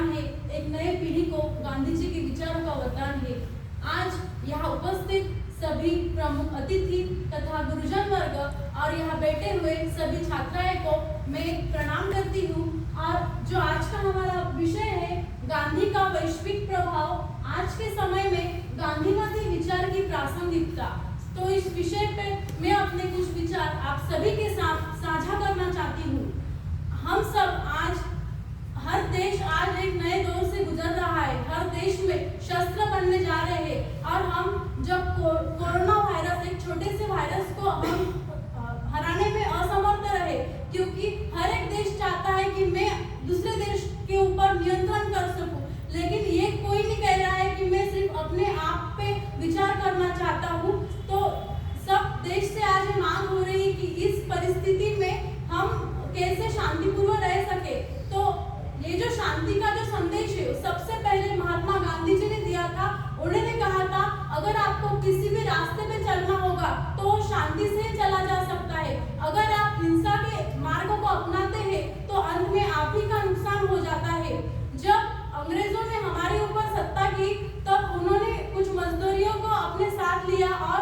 वरदान है, एक नए पीढ़ी को गांधी जी के विचारों का वरदान है। आज यहाँ उपस्थित सभी प्रमुख अतिथि तथा गुरुजन वर्ग और यहाँ बैठे हुए सभी छात्राएं को मैं प्रणाम करती हूँ। और जो आज का हमारा विषय है गांधी का वैश्विक प्रभाव, आज के समय में गांधीवादी विचार की प्रासंगिकता, तो इस विषय पे मैं अपने कुछ विचार आप सभी के साथ साझा करना चाहती हूँ। हम सब आज हर देश आज एक नए दौर से गुजर रहा है। हर देश में शस्त्र बनने जा रहे हैं और हम जब कोरोना वायरस, एक छोटे से वायरस को हम हराने में असमर्थ रहे, क्योंकि हर एक देश चाहता है कि मैं दूसरे देश के ऊपर नियंत्रण कर सकूं, लेकिन ये कोई नहीं कह रहा है कि मैं सिर्फ अपने आप पे विचार करना चाहता हूँ। तो सब देश से आज मांग हो रही है कि इस परिस्थिति में हम कैसे शांतिपूर्वक रह सके। तो ये जो शांति का जो संदेश है सबसे पहले महात्मा गांधी जी ने दिया था। उन्होंने कहा था अगर आपको किसी भी रास्ते पे चलना होगा तो शांति से चला जा सकता है। अगर आप हिंसा के मार्गों को अपनाते हैं तो अंत में आप ही का नुकसान हो जाता है। जब अंग्रेजों ने हमारे ऊपर सत्ता की तब उन्होंने कुछ मजदूरियों को अपने साथ लिया और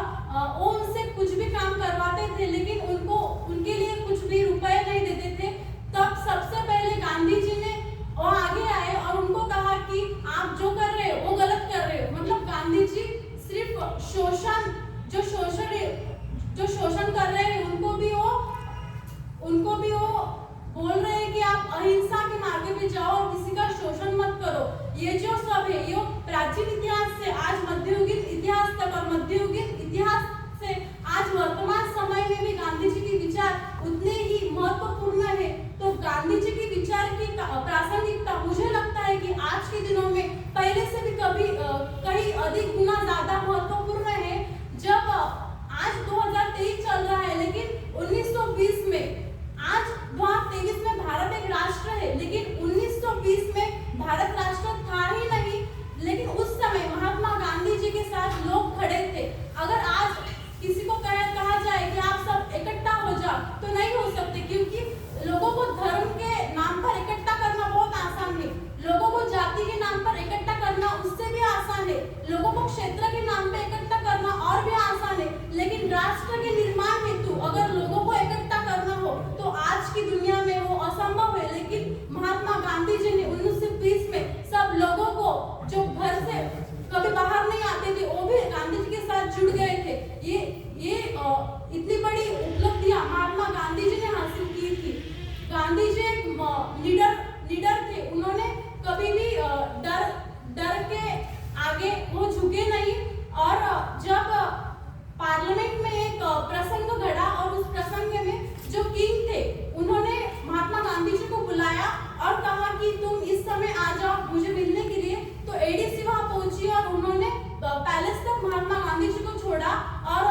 वो उनसे कुछ भी काम करवाते थे, लेकिन उनको उनके लिए कुछ भी रुपए नहीं देते थे। तब सबसे पहले गांधी जी ने वो आगे आए और उनको कहा कि आप जो कर रहे हो वो गलत कर रहे हो। मतलब गांधी जी सिर्फ जो शोषण कर रहे हैं उनको भी वो बोल रहे हैं कि आप अहिंसा के मार्ग पे जाओ और किसी का शोषण मत करो। ये जो सब है ये प्राचीन इतिहास से आज मध्ययुगीन इतिहास तक और मध्ययुगीन इतिहास से आज वर्तमान समय में भी गांधी जी के विचार उतने ही महत्वपूर्ण है। तो गांधी जी के विचार की प्रासंगिकता मुझे लगता है कि आज के दिनों में पहले से भी कहीं अधिक गुना ज्यादा महत्वपूर्ण है। जब आज 2023 चल रहा है, लेकिन 1920 में, आज 2023 में भारत एक राष्ट्र है, लेकिन 1920 में भारत राष्ट्र था ही नहीं। लेकिन उस समय महात्मा गांधी जी के साथ लोग खड़े थे। अगर आज किसी को कहा जाए कि आप सब इकट्ठा हो जाओ तो नहीं हो सकते, क्योंकि लोगों को धर्म के नाम पर इकट्ठा करना बहुत आसान है, लोगों को जाति के नाम पर इकट्ठा करना उससे भी आसान है, लोगों को क्षेत्र के नाम पर इकट्ठा करना और भी आसान है। लेकिन राष्ट्र के निर्माण हेतु अगर लोगों को इकट्ठा करना हो तो आज की दुनिया में वो असंभव है। लेकिन महात्मा गांधी जी ने 1920 में सब लोगों को जो घर से कभी बाहर नहीं आते थे वो भी गांधी जी के साथ जुड़ गए थे। ये इतनी बड़ी उपलब्धियां महात्मा गांधी जी ने हासिल की थी। गांधी जी एक लीडर थे। उन्होंने कभी भी डर के आगे वो झुके नहीं। और जब पार्लियामेंट में एक प्रसंग घड़ा और उस प्रसंग में जो किंग थे उन्होंने महात्मा गांधी जी को बुलाया और कहा कि तुम इस समय आ जाओ मुझे मिलने के लिए। तो एडीसी वहां पहुंची और उन्होंने पैलेस तक महात्मा गांधी जी को छोड़ा। और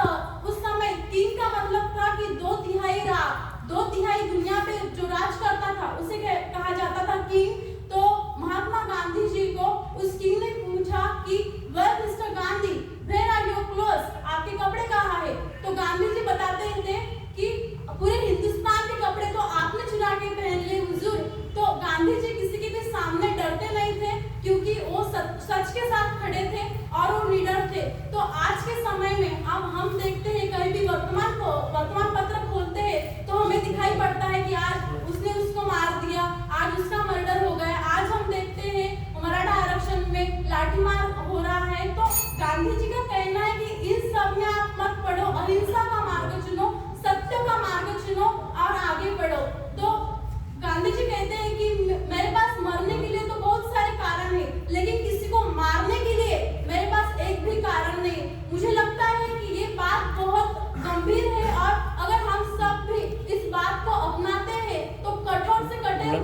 उस समय किंग का मतलब था कि दो तिहाई दुनिया पे जो राज करता था उसे कहा जाता था किंग। तो महात्मा गांधी जी को उस किंग ने पूछा कि well mister Gandhi, where are your clothes, आपके कपड़े कहाँ है? तो गांधी जी बताते थे कि पूरे हिंदुस्तान के कपड़े तो आपने चुरा के पहन लिए हुजूर। तो गांधी जी किसी के भी सामने डरते नहीं थे, क्योंकि वो सच के साथ खड़े थे और वो लीडर थे। तो आज के समय में अब हम देखते हैं कहीं भी वर्तमान पत्र खोलते हैं तो हमें दिखाई पड़ता है कि आज उसने उसको मार दिया, आज उसका मर्डर हो गया। आज हम देखते हैं मराठा आरक्षण में लाठीमार हो रहा है। तो गांधी जी का कहना है कि इन सब में आप मत पढ़ो, अहिंसा का मार्ग चुनो, सत्य का मार्ग चुनो और आगे बढ़ो। तो गांधी जी कहते हैं कि मेरे पास मरने के लिए तो बहुत सारे कारण है, लेकिन किसी को मारने के लिए मेरे पास एक भी कारण नहीं। मुझे लगता है कि ये बात बहुत गंभीर है और अगर हम सब भी इस बात को अपनाते हैं तो कठोर से कठोर